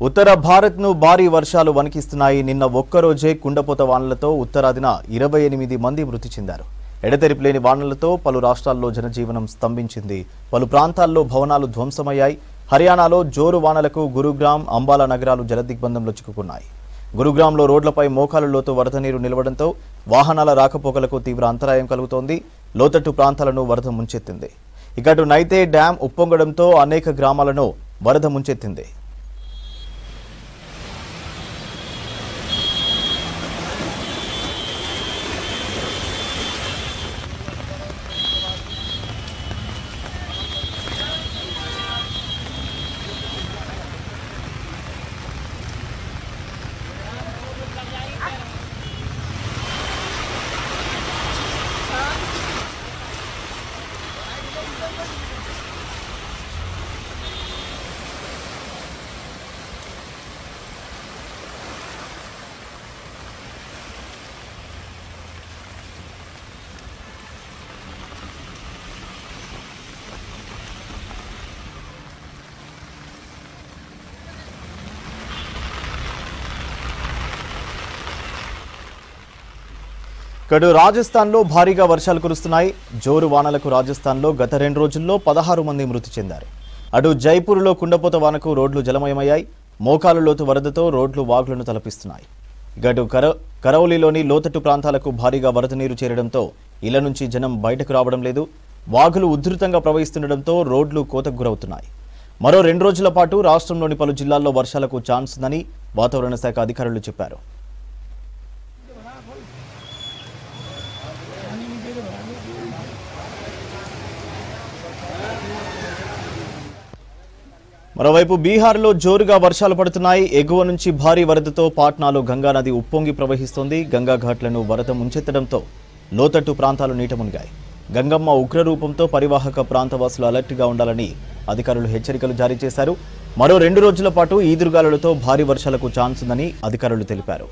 ఉత్తర భారత్ను భారీ వర్షాలు వణికిస్తున్నాయి. నిన్న ఒక్కరోజే కుండపోత వానలతో ఉత్తరాదిన 28 మంది మృతి చెందారు. ఎడతెరిపిలేని వానలతో పలు రాష్ట్రాల్లో జనజీవనం స్తంభించింది. పలు ప్రాంతాల్లో భవనాలు ధ్వంసమయ్యాయి. హర్యానాలో జోరు వానలకు గురుగ్రామ్, అంబాలా నగరాలు జలదిగ్బంధంలో చిక్కుకున్నాయి. గురుగ్రామ్లో రోడ్లపై మోకాలు లోతు వరద నీరు నిలవడంతో వాహనాల రాకపోకలకు తీవ్ర అంతరాయం కలుగుతోంది. లోతట్టు ప్రాంతాలను వరద ముంచెత్తింది. ఇకటు నైతే డ్యాం ఉప్పొంగడంతో అనేక గ్రామాలను వరద ముంచెత్తింది. ఇకడు రాజస్థాన్లో భారీగా వర్షాలు కురుస్తున్నాయి. జోరు వానలకు రాజస్థాన్లో గత 2 రోజుల్లో 16 మంది మృతి చెందారు. అటు జైపూర్లో కుండపోత వానకు రోడ్లు జలమయమయ్యాయి. మోకాలు లోతు వరదతో రోడ్లు వాగులను తలపిస్తున్నాయి. ఇకటు కరౌలీలోని లోతట్టు ప్రాంతాలకు భారీగా వరద నీరు చేరడంతో ఇళ్ల నుంచి జనం బయటకు రావడం లేదు. వాగులు ఉధృతంగా ప్రవహిస్తుండటంతో రోడ్లు కోతకు గురవుతున్నాయి. మరో 2 రోజుల పాటు రాష్ట్రంలోని పలు జిల్లాల్లో వర్షాలకు ఛాన్స్ ఉందని వాతావరణ శాఖ అధికారులు చెప్పారు. మరోవైపు బీహార్లో జోరుగా వర్షాలు పడుతున్నాయి. ఎగువ నుంచి భారీ వరదతో పాట్నాలో గంగా నది ఉప్పొంగి ప్రవహిస్తోంది. గంగా ఘాట్లను వరద ముంచెత్తడంతో లోతట్టు ప్రాంతాలు నీట మునిగాయి. గంగమ్మ ఉగ్రరూపంతో పరివాహక ప్రాంతవాసులు అలర్ట్గా ఉండాలని అధికారులు హెచ్చరికలు జారీ చేశారు. మరో 2 రోజుల పాటు ఈదురుగాలులతో భారీ వర్షాలకు ఛాన్స్ ఉందని అధికారులు తెలిపారు.